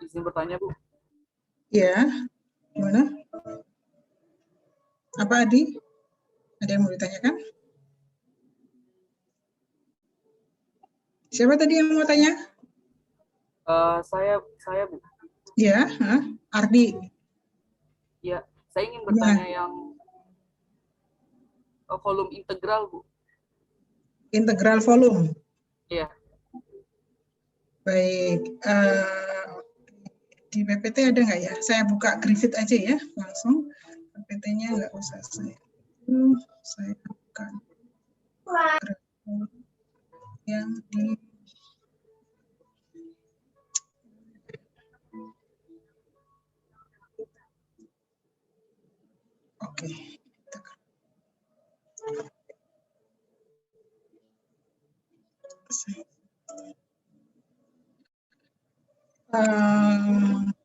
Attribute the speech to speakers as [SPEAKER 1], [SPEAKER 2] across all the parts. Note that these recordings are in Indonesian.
[SPEAKER 1] Izin bertanya, Bu.
[SPEAKER 2] Ya, gimana? Apa Adi? Ada yang mau ditanyakan? Siapa tadi yang mau tanya?
[SPEAKER 1] Saya Bu.
[SPEAKER 2] Ya, Ardi.
[SPEAKER 1] Ya, saya ingin bertanya yang volume integral, Bu.
[SPEAKER 2] Integral volume.
[SPEAKER 1] Iya.
[SPEAKER 2] Baik. Di PPT ada nggak ya? Saya buka Griffith aja ya, langsung. PPT-nya nggak usah saya buka. Yang di Oke.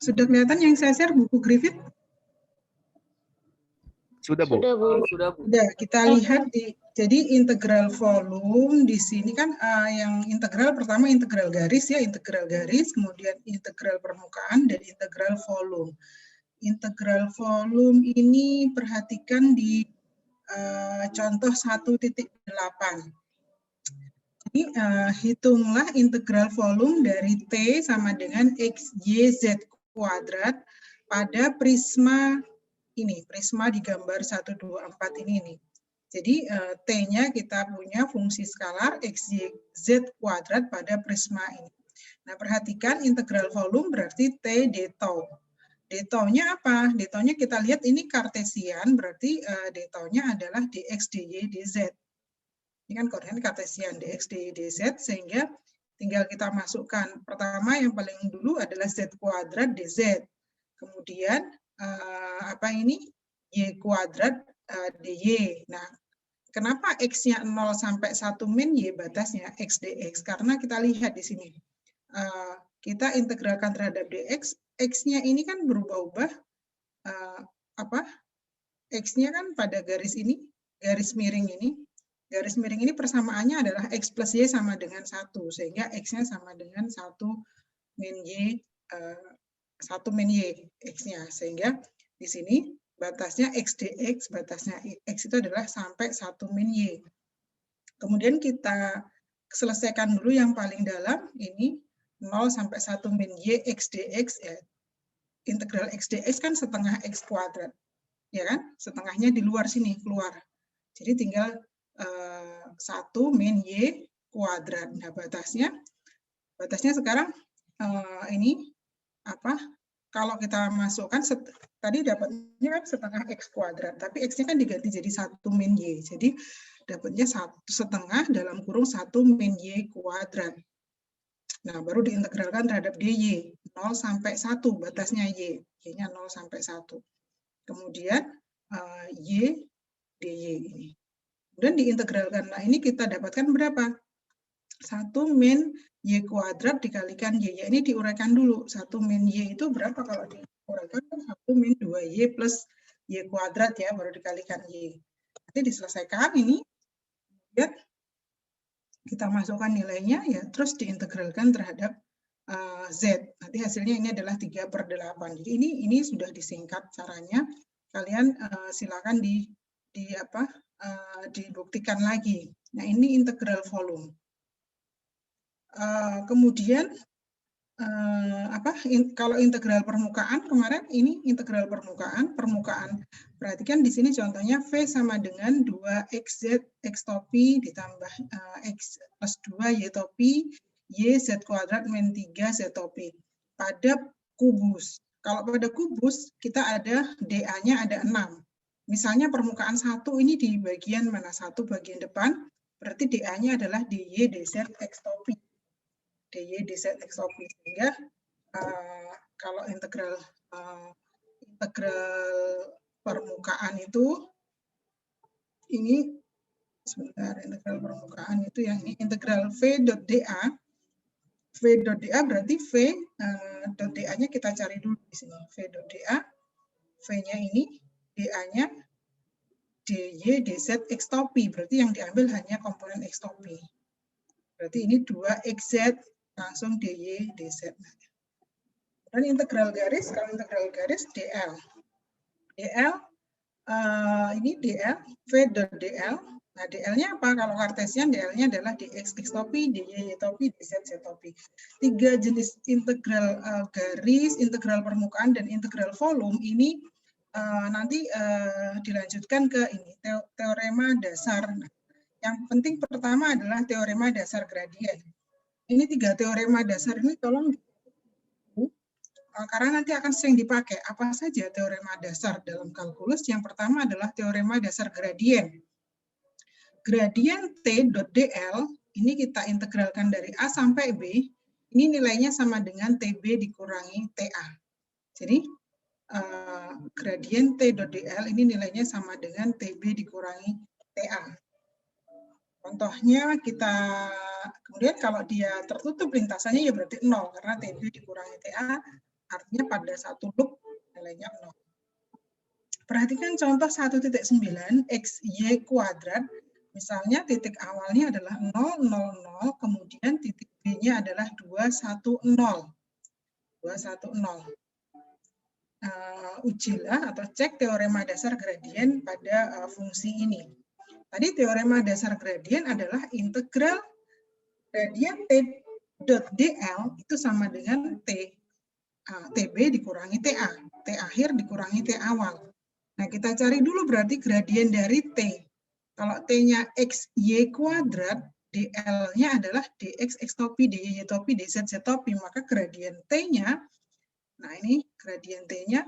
[SPEAKER 2] Sudah kelihatan yang saya share buku Griffith?
[SPEAKER 3] Sudah, Bu.
[SPEAKER 1] Sudah, Bu.
[SPEAKER 2] Sudah, kita lihat jadi integral volume di sini kan yang integral pertama integral garis ya, integral garis, kemudian integral permukaan dan integral volume. Integral volume ini perhatikan di contoh 1.8. Jadi hitunglah integral volume dari T sama dengan XYZ kuadrat pada prisma ini, prisma di gambar 124 ini. Jadi T-nya kita punya fungsi skalar XYZ kuadrat pada prisma ini. Nah, perhatikan integral volume berarti T d tau. D tau-nya apa? D tau-nya kita lihat ini kartesian, berarti D tau-nya adalah dx, dy, dz. Ini kan koordinat kartesian dx, dy, dz, sehingga tinggal kita masukkan. Pertama yang paling dulu adalah z kuadrat dz. Kemudian apa ini? Y kuadrat dy. Nah, kenapa x-nya 0 sampai 1 min y batasnya x dx? Karena kita lihat di sini. Kita integralkan terhadap dx, x-nya ini kan berubah-ubah. X-nya kan pada garis ini, garis miring ini. Garis miring ini persamaannya adalah x plus y sama dengan 1, sehingga x-nya sama dengan 1 min y, 1 min y x-nya. Sehingga di sini batasnya x dx, batasnya x itu adalah sampai 1 min y. Kemudian kita selesaikan dulu yang paling dalam, ini 0 sampai 1 min y x dx, ya. Integral x dx kan setengah x kuadrat. Ya kan? Setengahnya di luar sini, keluar. Jadi tinggal 1 min y kuadrat. Nah, batasnya sekarang ini apa? Kalau kita masukkan tadi dapatnya kan setengah x kuadrat, tapi x-nya kan diganti jadi 1 min y. Jadi dapatnya 1 setengah dalam kurung 1 min y kuadrat. Nah, baru diintegralkan terhadap dy 0 sampai 1 batasnya y. Y-nya 0 sampai 1. Kemudian y dy ini. Kemudian diintegralkan. Nah, ini kita dapatkan berapa? 1 min y kuadrat dikalikan y. Ini diuraikan dulu. 1 min y itu berapa kalau diuraikan? 1 min 2y plus y kuadrat ya, baru dikalikan y. Nanti diselesaikan ini. Ya, kita masukkan nilainya, ya terus diintegralkan terhadap z. Nanti hasilnya ini adalah 3/8. Jadi ini sudah disingkat caranya. Kalian silakan dibuktikan lagi. Nah, ini integral volume. Kemudian kalau integral permukaan kemarin ini integral permukaan. Perhatikan di sini contohnya V sama dengan 2xz x topi ditambah x plus 2 y topi y z kuadrat min 3 z topi pada kubus. Kalau pada kubus kita ada dA-nya ada 6. Misalnya permukaan 1 ini di bagian mana? 1 bagian depan, berarti dA-nya adalah dy dz x topi. Dy dz x topi. Sehingga kalau integral permukaan itu ini sebentar, integral permukaan itu yang ini integral v dot dA. V dot dA berarti v dot dA-nya kita cari dulu di sini. V dot dA, V-nya ini, dA-nya dy dz x topi, berarti yang diambil hanya komponen x topi. Berarti ini 2xz langsung dy dz. Dan integral garis, kalau integral garis DL. DL, ini DL, V dot DL. Nah, DL-nya apa? Kalau Kartesian, DL-nya adalah dx topi, dy topi, dz topi. 3 jenis integral garis, integral permukaan, dan integral volume ini nanti dilanjutkan ke ini, teorema dasar. Nah, yang penting pertama adalah teorema dasar gradien. Ini 3 teorema dasar ini tolong karena nanti akan sering dipakai. Apa saja teorema dasar dalam kalkulus? Yang pertama adalah teorema dasar gradien. Gradien T dot DL, ini kita integralkan dari A sampai B, ini nilainya sama dengan TB dikurangi TA. Jadi, gradien T dot DL ini nilainya sama dengan TB dikurangi TA. Contohnya kita, kemudian kalau dia tertutup lintasannya ya berarti 0, karena TB dikurangi TA, artinya pada satu loop nilainya 0. Perhatikan contoh 1.9, XY kuadrat, misalnya titik awalnya adalah 0, 0, 0, kemudian titik B-nya adalah 2, 1, 0. 2, 1, 0. Ujilah atau cek teorema dasar gradien pada fungsi ini. Tadi teorema dasar gradien adalah integral gradien T dot DL itu sama dengan TB dikurangi TA. T akhir dikurangi T awal. Nah, kita cari dulu berarti gradien dari T. Kalau T-nya XY kuadrat, DL-nya adalah DX X topi, DY topi, DZ Z topi. Maka gradien T-nya, nah ini gradien T-nya,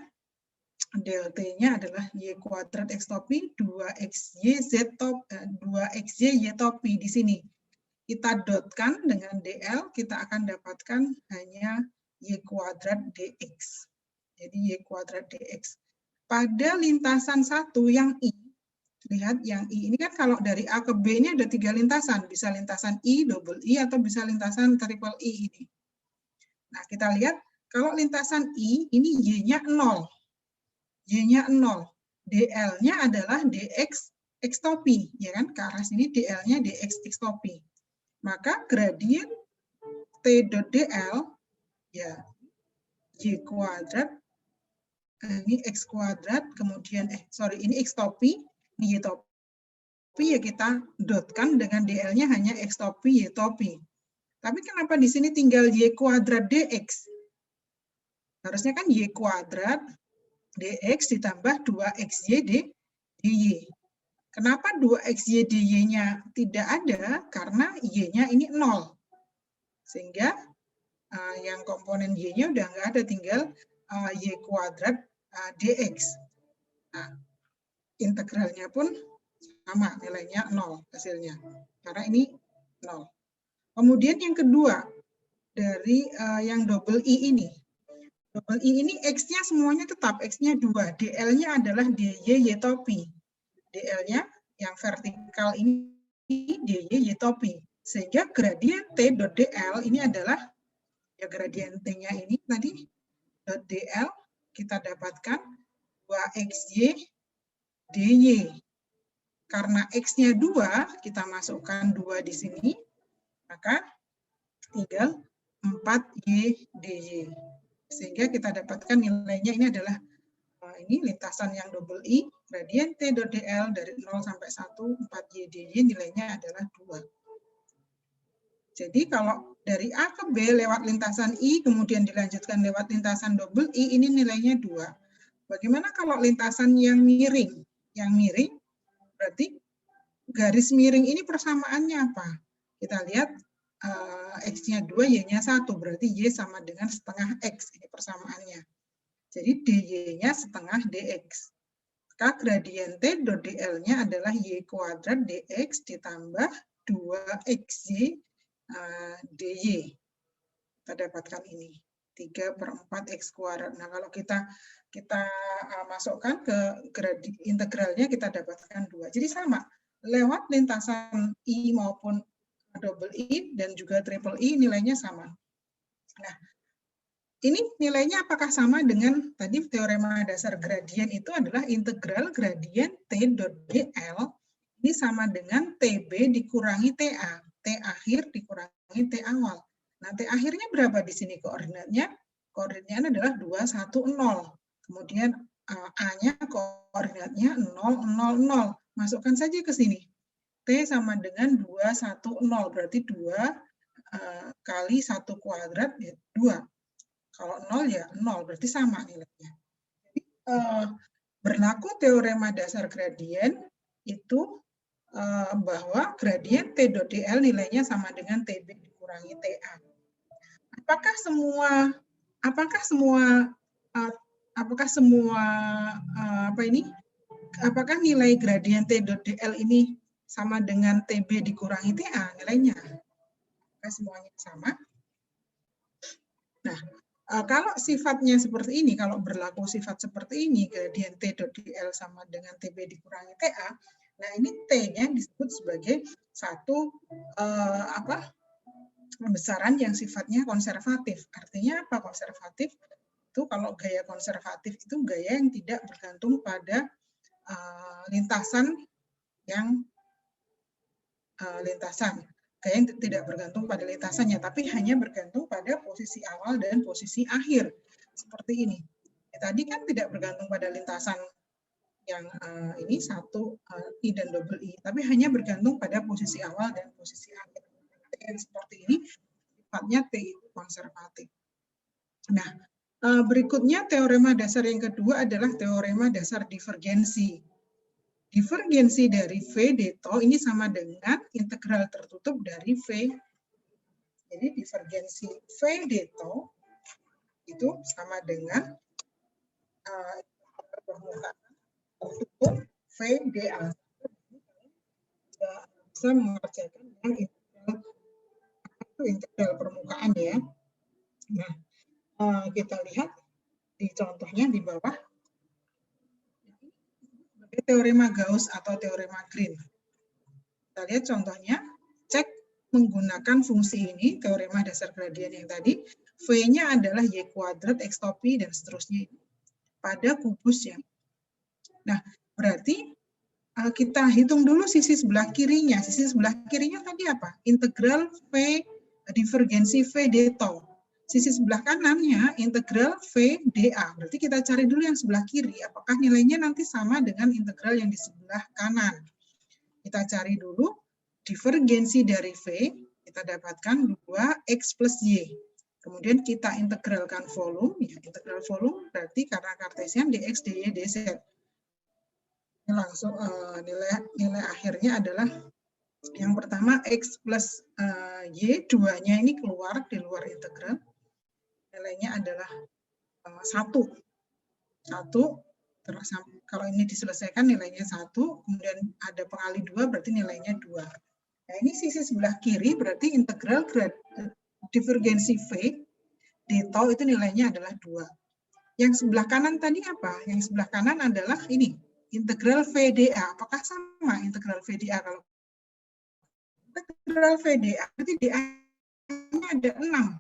[SPEAKER 2] del T-nya adalah Y kuadrat X topi, 2XY Z topi, 2XY Y topi di sini. Kita dotkan dengan DL, kita akan dapatkan hanya Y kuadrat DX. Jadi Y kuadrat DX. Pada lintasan 1 yang I, lihat yang I ini kan kalau dari A ke B ini ada 3 lintasan, bisa lintasan I, double I, atau bisa lintasan triple I ini. Nah, kita lihat kalau lintasan I, ini Y-nya 0. Y-nya 0. DL-nya adalah DX X topi, ya kan? Ke arah sini DL-nya DX X topi. Maka gradien T dot DL, ya, Y kuadrat, ini X kuadrat, kemudian, ini X topi, ini Y topi, ya kita dotkan dengan DL-nya hanya X topi, Y topi. Tapi kenapa di sini tinggal Y kuadrat DX? Harusnya kan Y kuadrat DX ditambah 2XY DY. Kenapa 2XY DY-nya tidak ada? Karena Y-nya ini 0. Sehingga yang komponen Y-nya udah nggak ada, tinggal Y kuadrat DX. Nah, integralnya pun sama, nilainya 0 hasilnya. Karena ini 0. Kemudian yang kedua, dari yang double I ini. Double I ini X-nya semuanya tetap, X-nya 2. DL-nya adalah DY Y topi. DL-nya yang vertikal ini DY Y topi. Sehingga gradien T dot DL ini adalah, ya gradien T-nya ini tadi, dot DL, kita dapatkan 2XY DY. Karena X-nya 2, kita masukkan 2 di sini, maka tinggal 4Y DY. Sehingga kita dapatkan nilainya ini adalah ini lintasan yang double I, gradien T dot DL dari 0 sampai 1, 4Y DY nilainya adalah 2. Jadi kalau dari A ke B lewat lintasan I, kemudian dilanjutkan lewat lintasan double I, ini nilainya 2. Bagaimana kalau lintasan yang miring? Yang miring berarti garis miring ini persamaannya apa? Kita lihat X-nya 2, Y-nya 1, berarti Y sama dengan setengah X, ini persamaannya. Jadi DY-nya setengah DX. Maka gradien T dot DL-nya adalah Y kuadrat DX ditambah 2XY DY. Kita dapatkan ini 3/4 X kuadrat. Nah, kalau kita masukkan ke integralnya, kita dapatkan 2. Jadi sama, lewat lintasan I maupun double I dan juga triple I nilainya sama. Nah, ini nilainya apakah sama dengan tadi teorema dasar gradien itu adalah integral gradien T dot DL ini sama dengan TB dikurangi TA. T akhir dikurangi T awal. Nah, T akhirnya berapa di sini koordinatnya? koordinatnya adalah 2, 1, 0. Kemudian A-nya koordinatnya 0, 0, 0. Masukkan saja ke sini. T sama dengan 2, 1, 0. Berarti 2 kali 1 kuadrat, ya 2. Kalau 0 ya 0, berarti sama nilainya. Jadi, berlaku teorema dasar gradien itu bahwa gradien T dot dl nilainya sama dengan TB dikurangi TA. Apakah apakah nilai gradien T dot dl ini sama dengan TB dikurangi TA nilainya? Apakah semuanya sama? Nah, kalau sifatnya seperti ini, kalau berlaku sifat seperti ini, gradien T dot dl sama dengan TB dikurangi TA, nah ini T-nya disebut sebagai satu besaran yang sifatnya konservatif. Artinya apa konservatif? Itu kalau gaya konservatif itu gaya yang tidak bergantung pada lintasan yang gaya yang tidak bergantung pada lintasannya, tapi hanya bergantung pada posisi awal dan posisi akhir. Seperti ini. Tadi kan tidak bergantung pada lintasan yang ini satu I dan double I, tapi hanya bergantung pada posisi awal dan posisi akhir. Yang seperti ini sifatnya T itu konservatif. Nah, berikutnya teorema dasar yang kedua adalah teorema dasar divergensi. Divergensi dari V d tau ini sama dengan integral tertutup dari V. Jadi divergensi V d tau itu sama dengan permukaan tertutup V dA. Bisa mengerjakan dengan integral permukaan ya. Nah, kita lihat di contohnya di bawah. Teorema Gauss atau teorema Green. Kita lihat contohnya, cek menggunakan fungsi ini, teorema dasar gradien yang tadi, V-nya adalah Y kuadrat X topi dan seterusnya pada kubus yang. Nah, berarti kita hitung dulu sisi sebelah kirinya. Sisi sebelah kirinya tadi apa? Integral V divergensi V d tau. Sisi sebelah kanannya integral V dA. Berarti kita cari dulu yang sebelah kiri. Apakah nilainya nanti sama dengan integral yang di sebelah kanan? Kita cari dulu divergensi dari V. Kita dapatkan 2X plus Y. Kemudian kita integralkan volume. Ya, integral volume berarti karena Kartesian dx, dy, dz. Langsung nilai akhirnya adalah yang pertama X plus Y. 2-nya ini keluar di luar integral. Nilainya adalah 1. Terus kalau ini diselesaikan nilainya 1, kemudian ada pengali 2 berarti nilainya 2. Nah, ini sisi sebelah kiri berarti integral divergensi V d tau itu nilainya adalah 2. Yang sebelah kanan tadi apa? Yang sebelah kanan adalah ini, integral V dA. Apakah sama integral V dA? Kalau integral V dA berarti dA-nya ada 6.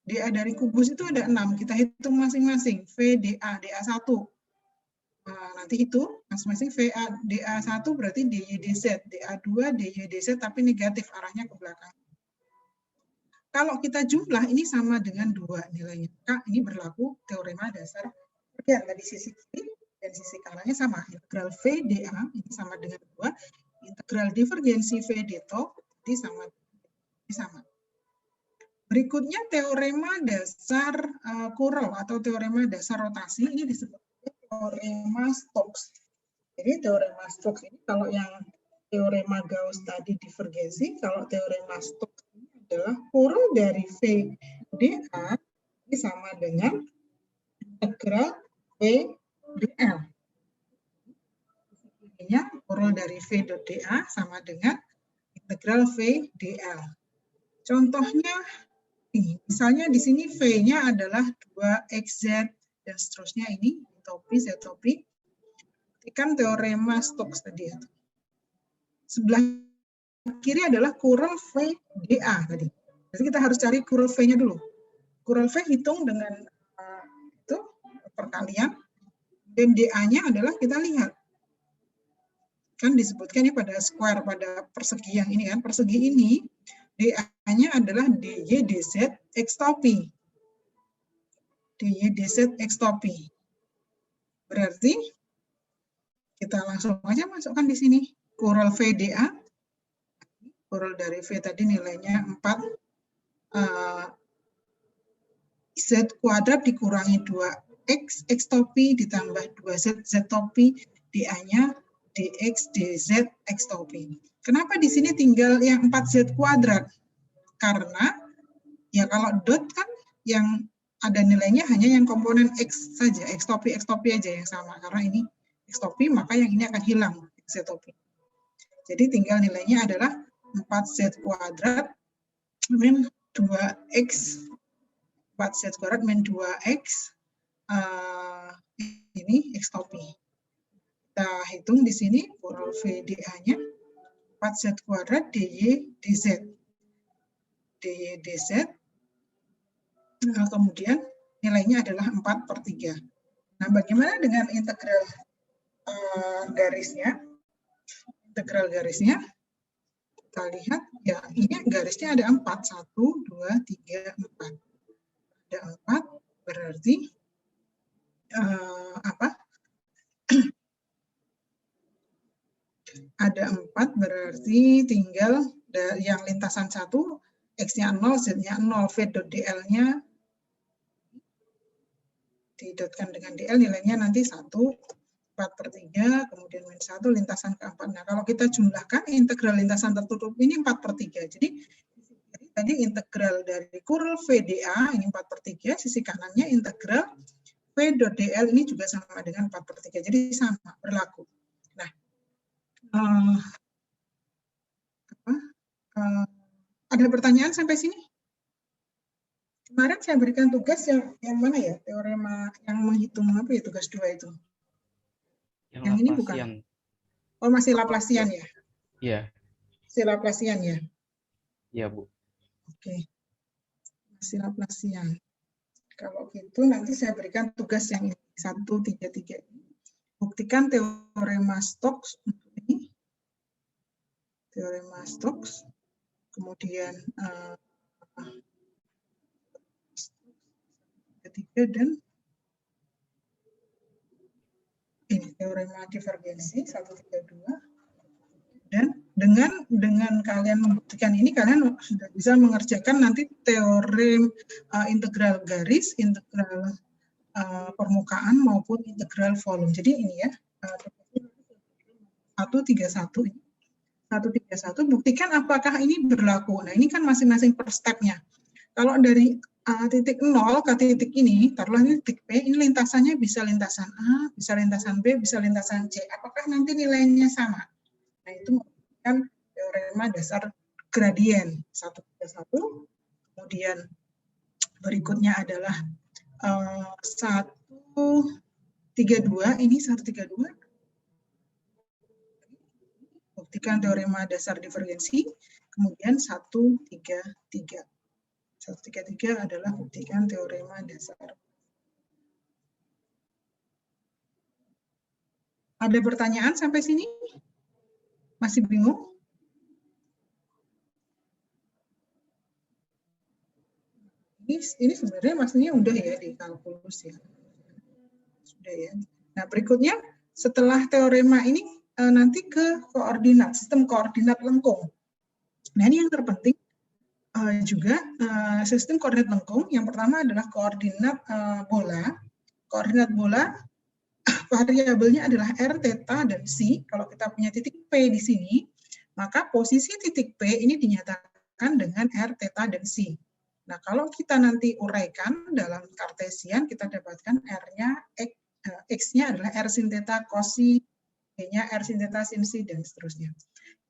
[SPEAKER 2] dA dari kubus itu ada 6, kita hitung masing-masing. V, dA, dA1. Nah, nanti itu masing-masing VA, dA1 berarti dy dz, dA2, dy dz, tapi negatif, arahnya ke belakang. Kalau kita jumlah, ini sama dengan 2 nilainya. Maka ini berlaku teorema dasar. Ya, tadi sisi kiri dan sisi kanannya sama. Integral V, dA, ini sama dengan 2. Integral divergensi V d tau, ini sama. Berikutnya teorema dasar kurel atau teorema dasar rotasi, ini disebut teorema Stokes. Jadi teorema Stokes ini kalau yang teorema Gauss tadi divergensi, kalau teorema Stokes ini adalah kurel dari V dA ini sama dengan integral V dL. Ini kurel dari V dot dA sama dengan integral V dL. Contohnya misalnya di sini V-nya adalah 2xz dan seterusnya ini topi, z topi. Kan teorema Stokes tadi ya. Sebelah kiri adalah kurel V dA tadi. Jadi kita harus cari kurel V-nya dulu. Kurel V hitung dengan itu perkalian dan dA-nya adalah kita lihat. Kan disebutkan ini pada square, pada persegi yang ini kan. Persegi ini dA-nya adalah dy dz x topi. dy dz x topi. Berarti kita langsung aja masukkan di sini kurel VDA. Kurel dari V tadi nilainya 4 Z kuadrat dikurangi 2X, X topi ditambah 2Z, Z topi, DA-nya DX, DZ, X topi. Kenapa di sini tinggal yang 4Z kuadrat? Karena ya kalau dot kan yang ada nilainya hanya yang komponen X saja, X topi aja yang sama. Karena ini X topi, maka yang ini akan hilang, Z topi. Jadi tinggal nilainya adalah 4Z kuadrat min 2X 4Z kuadrat min 2X, ini X topi. Kita hitung di sini kurel VDA-nya 4Z kuadrat dy dz. dy dz, kemudian nilainya adalah 4/3. Nah, bagaimana dengan integral garisnya? Integral garisnya, kita lihat, ya ini garisnya ada 4, 1, 2, 3, 4. Ada 4, berarti ada 4, berarti tinggal yang lintasan 1, X-nya 0, Z-nya 0, V.dl-nya didotkan dengan DL, nilainya nanti 1, 4/3, kemudian min 1, lintasan keempat. Nah, kalau kita jumlahkan integral lintasan tertutup ini 4/3. Jadi tadi integral dari kurel VDA ini 4/3, sisi kanannya integral V.dl ini juga sama dengan 4/3. Jadi sama, berlaku. Nah, ada pertanyaan sampai sini? Kemarin saya berikan tugas yang mana ya? Teorema yang menghitung apa ya, tugas 2 itu? Yang ini bukan? Oh, masih Laplacian ya?
[SPEAKER 3] Iya.
[SPEAKER 2] Masih Laplacian ya?
[SPEAKER 3] Iya, Bu.
[SPEAKER 2] Oke. Masih Laplacian. Kalau gitu nanti saya berikan tugas yang ini, 133. Buktikan teorema Stokes untuk ini. Teorema Stokes. Kemudian 3 dan ini teorema divergensi 132. Dan dengan kalian membuktikan ini, kalian sudah bisa mengerjakan nanti teorem integral garis, integral permukaan maupun integral volume. Jadi ini ya 131 ini. 131 buktikan apakah ini berlaku. Nah, ini kan masing-masing per step-nya. Kalau dari titik 0 ke titik ini, taruhlah ini titik P, ini lintasannya bisa lintasan A, bisa lintasan B, bisa lintasan C. Apakah nanti nilainya sama? Nah, itu merupakan teorema dasar gradien 131. Kemudian berikutnya adalah 132, ini 132. Buktikan teorema dasar divergensi, kemudian 133. 133 adalah buktikan teorema dasar. Ada pertanyaan sampai sini? Masih bingung? Ini sebenarnya maksudnya udah ya di kalkulus ya. Sudah ya. Nah, berikutnya setelah teorema ini nanti ke koordinat, sistem koordinat lengkung. Nah, ini yang terpenting juga sistem koordinat lengkung. Yang pertama adalah koordinat bola. Koordinat bola variabelnya adalah R, theta, dan C. Kalau kita punya titik P di sini, maka posisi titik P ini dinyatakan dengan R, theta, dan C. Nah, kalau kita nanti uraikan dalam Kartesian, kita dapatkan R-nya, X-nya adalah R sin theta, cos C, Y-nya R sin theta, sin C, dan seterusnya.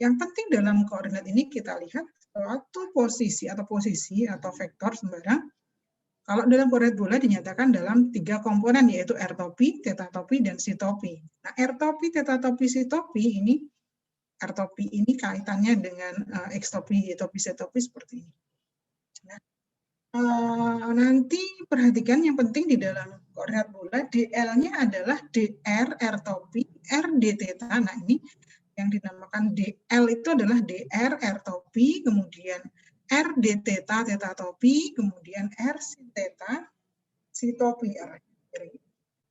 [SPEAKER 2] Yang penting dalam koordinat ini kita lihat suatu posisi atau vektor sembarang. Kalau dalam koordinat bola dinyatakan dalam 3 komponen, yaitu R topi, theta topi, dan C topi. Nah, R topi, theta topi, C topi ini, R topi ini kaitannya dengan X topi, Y topi, Z topi seperti ini. Nah, nanti perhatikan yang penting di dalam koordinat bola, DL-nya adalah DR, R topi, R D theta. Nah, ini yang dinamakan DL itu adalah DR, R topi, kemudian R D theta, theta topi, kemudian R sin theta, sitopi.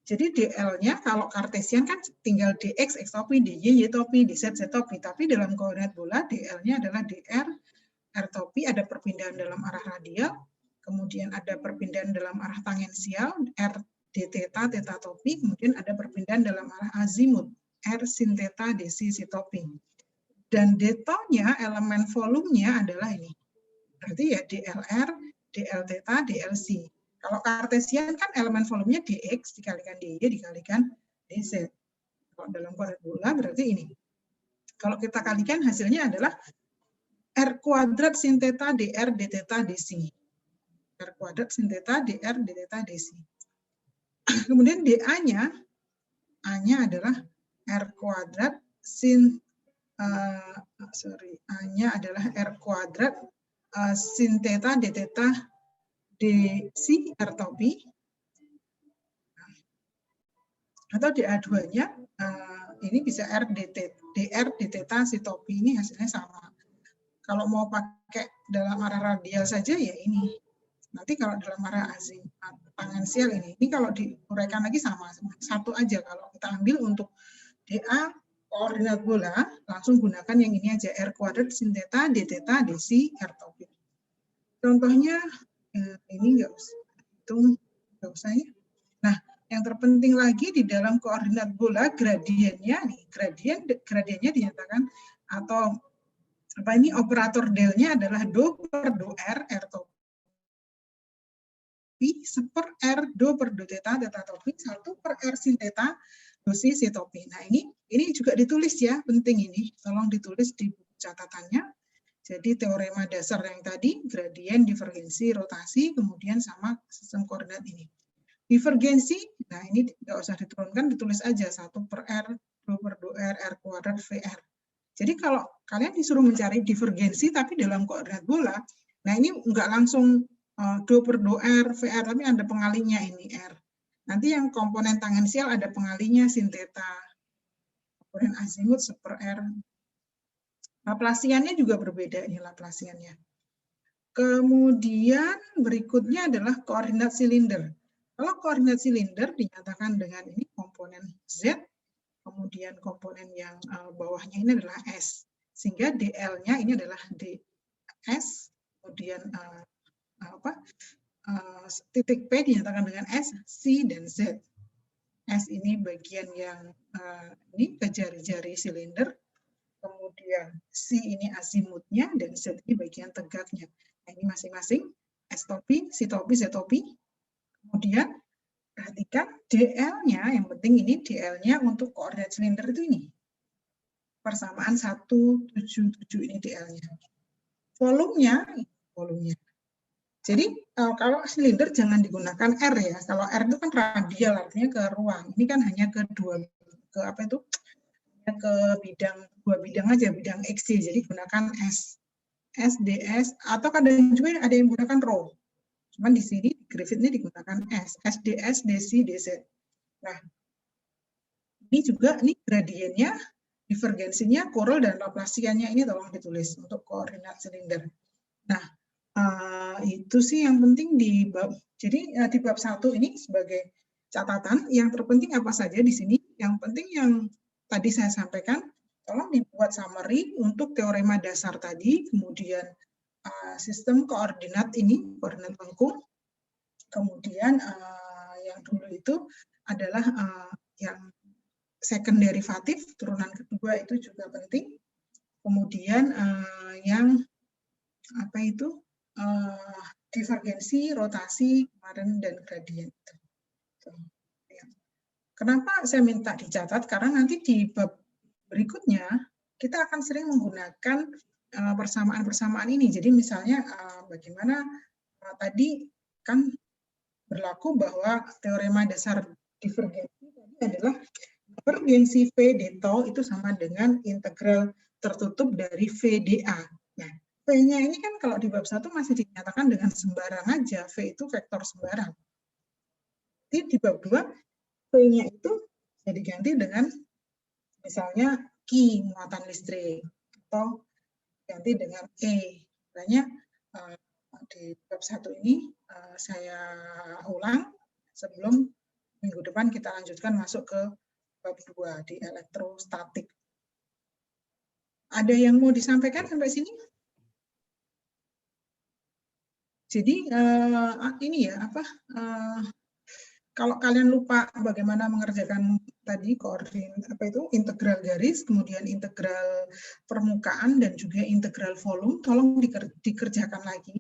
[SPEAKER 2] Jadi DL-nya kalau kartesian kan tinggal dx x topi, dy y topi, dz z topi. Tapi dalam koordinat bola DL-nya adalah dr r topi, ada perpindahan dalam arah radial, kemudian ada perpindahan dalam arah tangensial, r d theta, theta topi, kemudian ada perpindahan dalam arah azimut, r sin theta, dc si topi. Dan delta-nya, elemen volumenya adalah ini. Berarti ya DLR, DL theta, DLC. Kalau kartesian kan elemen volumenya dx dikalikan dy dikalikan dz. Kalau dalam koordinat bola berarti ini. Kalau kita kalikan hasilnya adalah r kuadrat sin theta dr d theta dc. R kuadrat sin theta dr d theta dc. Kemudian dA-nya adalah r kuadrat sin A-nya adalah r kuadrat sin theta d theta dc r topi, atau DA2-nya ini bisa r dr d theta si topi, ini hasilnya sama. Kalau mau pakai dalam arah radial saja ya ini. Nanti kalau dalam arah tangensial ini kalau diuraikan lagi sama, satu aja. Kalau kita ambil untuk DA koordinat bola, langsung gunakan yang ini aja, r kuadrat sin theta d theta dc r topi. Contohnya ini nggak usah, itu nggak usah ya. Nah, yang terpenting lagi di dalam koordinat bola gradiennya nih, gradiennya dinyatakan atau apa ini operator del-nya adalah do per do r topi seper r do per do theta theta topi 1 per r sin theta do si topi. Nah, ini juga ditulis ya, penting ini. Tolong ditulis di buku catatannya. Jadi teorema dasar yang tadi, gradien, divergensi, rotasi, kemudian sama sistem koordinat ini. Divergensi, nah ini nggak usah diturunkan, ditulis aja 1 per R, 2 per 2R, R kuadrat, VR. Jadi kalau kalian disuruh mencari divergensi, tapi dalam koordinat bola, nah ini nggak langsung 2 per 2R, VR, tapi ada pengalinya ini R. Nanti yang komponen tangensial ada pengalinya sin theta, komponen azimut seper R. Laplasiannya juga berbeda ini laplasiannya. Kemudian berikutnya adalah koordinat silinder. Kalau koordinat silinder dinyatakan dengan ini komponen Z, kemudian komponen yang bawahnya ini adalah S. Sehingga DL-nya ini adalah DS, kemudian titik P dinyatakan dengan S, C, dan Z. S ini bagian yang ini ke jari-jari silinder. Kemudian C ini azimutnya, dan Z ini bagian tegaknya. Nah, ini masing-masing S topi, C topi, Z topi. Kemudian perhatikan DL-nya, yang penting ini DL-nya untuk koordinat silinder itu ini. Persamaan 177 ini DL-nya. Volumenya. Jadi kalau silinder jangan digunakan R ya. Kalau R itu kan radial, artinya ke ruang. Ini kan hanya ke bidang, dua bidang aja, bidang XY, jadi gunakan S, SDS, atau kadang juga ada yang menggunakan rho. Cuman di sini, Griffith ini digunakan S, SDS, DC, DZ. Nah, ini juga nih gradiennya, divergensinya, Corel, dan Laplasiannya ini tolong ditulis untuk koordinat silinder. Nah, itu sih yang penting di bab, jadi di bab 1 ini sebagai catatan, yang terpenting apa saja di sini, yang penting yang tadi saya sampaikan, tolong dibuat summary untuk teorema dasar tadi, kemudian sistem koordinat ini, koordinat lengkung, kemudian yang dulu itu adalah yang second derivatif, turunan kedua itu juga penting, kemudian yang divergensi, rotasi, kemarin, dan gradien. Kenapa saya minta dicatat? Karena nanti di bab berikutnya kita akan sering menggunakan persamaan-persamaan ini. Jadi misalnya bagaimana tadi kan berlaku bahwa teorema dasar divergensi tadi adalah divergensi V d tau itu sama dengan integral tertutup dari V dA. Nah, V-nya ini kan kalau di bab 1 masih dinyatakan dengan sembarang aja, V itu vektor sembarang. Jadi di bab 2 V-nya itu bisa diganti dengan misalnya Q, muatan listrik, atau ganti dengan E. Makanya di bab 1 ini saya ulang, sebelum minggu depan kita lanjutkan masuk ke bab 2 di elektrostatik. Ada yang mau disampaikan sampai sini? Jadi ini ya kalau kalian lupa bagaimana mengerjakan tadi integral garis, kemudian integral permukaan dan juga integral volume, tolong dikerjakan lagi,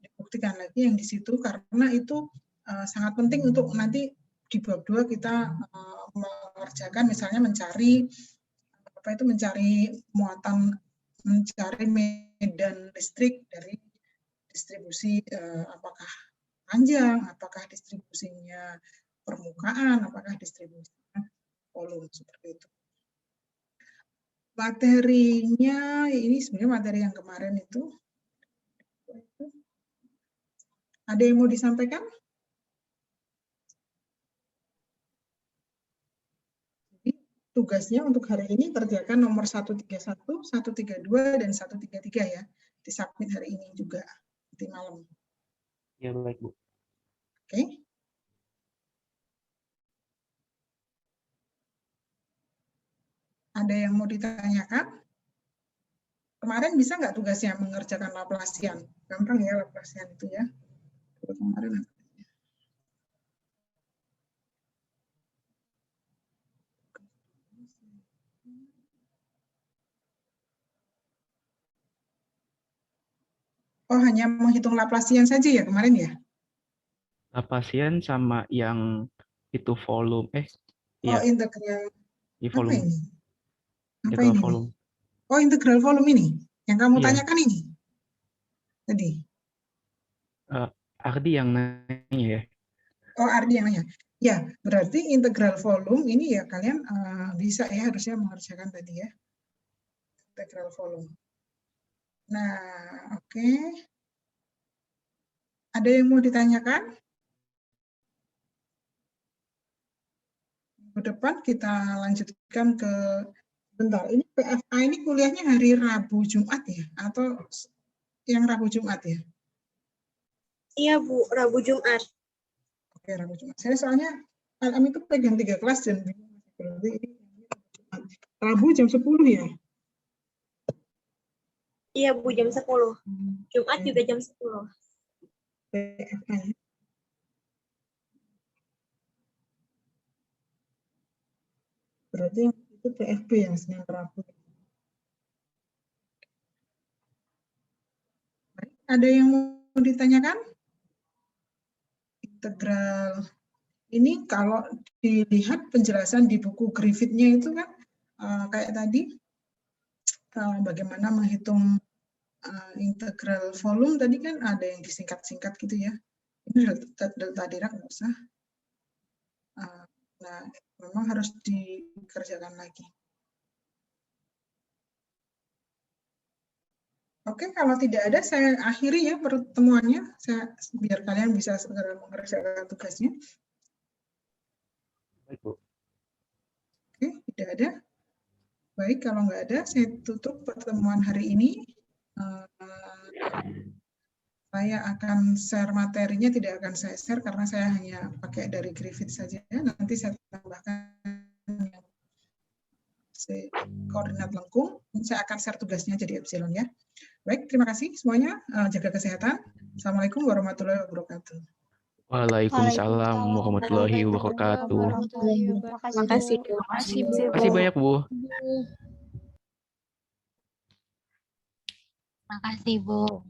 [SPEAKER 2] dibuktikan lagi yang di situ karena itu sangat penting untuk nanti di bab 2 kita mengerjakan misalnya mencari muatan, mencari medan listrik dari distribusi apakah panjang, apakah distribusinya permukaan, apakah distribusinya volume, seperti itu. Materinya ini sebenarnya materi yang kemarin itu. Ada yang mau disampaikan? Jadi, tugasnya untuk hari ini kerjakan nomor 131, 132, dan 133 ya. Disubmit hari ini juga, nanti malam.
[SPEAKER 3] Ya, baik, Bu.
[SPEAKER 2] Oke. Ada yang mau ditanyakan? Kemarin bisa nggak tugasnya mengerjakan Laplacian? Gampang ya Laplacian itu ya. Kemarin. Oh, hanya menghitung Laplacian saja ya kemarin ya?
[SPEAKER 3] Laplacian sama yang itu volume.
[SPEAKER 2] Oh,
[SPEAKER 3] Iya.
[SPEAKER 2] integral.
[SPEAKER 3] Volume.
[SPEAKER 2] Apa ini? Apa
[SPEAKER 3] Integral
[SPEAKER 2] ini?
[SPEAKER 3] volume.
[SPEAKER 2] Oh, integral volume ini. Yang kamu
[SPEAKER 3] Iya.
[SPEAKER 2] tanyakan ini? Tadi.
[SPEAKER 3] Ardi yang nanya ya.
[SPEAKER 2] Oh, Ardi yang nanya. Ya, berarti integral volume ini ya kalian bisa ya harusnya mengerjakan tadi ya. Integral volume. Nah, oke. Ada yang mau ditanyakan? Minggu depan kita lanjutkan ke bentar. Ini PFA ini kuliahnya hari Rabu Jumat ya? Atau yang Rabu Jumat ya?
[SPEAKER 4] Iya, Bu, Rabu Jumat.
[SPEAKER 2] Oke, Rabu Jumat. Saya soalnya kami itu pegang 3 kelas dan berarti ini Rabu jam 10 ya?
[SPEAKER 4] Iya, Bu, jam 10. Jumat juga jam 10.
[SPEAKER 2] PFA. Berarti itu PFB yang Senin Rabu. Ada yang mau ditanyakan? Integral ini kalau dilihat penjelasan di buku Griffith-nya itu kan kayak tadi bagaimana menghitung integral volume tadi kan ada yang disingkat-singkat gitu ya. Ini delta Dirac nggak usah. Nah, memang harus dikerjakan lagi. Oke, kalau tidak ada saya akhiri ya pertemuannya, biar kalian bisa segera mengerjakan tugasnya.
[SPEAKER 3] Baik, Bu.
[SPEAKER 2] Oke, tidak ada. Baik, kalau nggak ada, saya tutup pertemuan hari ini. Saya akan share materinya, tidak akan saya share karena saya hanya pakai dari Griffith saja. Nanti saya tambahkan koordinat lengkung. Saya akan share tugasnya jadi epsilon ya. Baik, terima kasih semuanya. Jaga kesehatan. Assalamualaikum warahmatullahi wabarakatuh.
[SPEAKER 3] Waalaikumsalam warahmatullahi wabarakatuh.
[SPEAKER 4] Terima kasih.
[SPEAKER 3] Terima kasih banyak, Bu.
[SPEAKER 5] Terima kasih, Bu.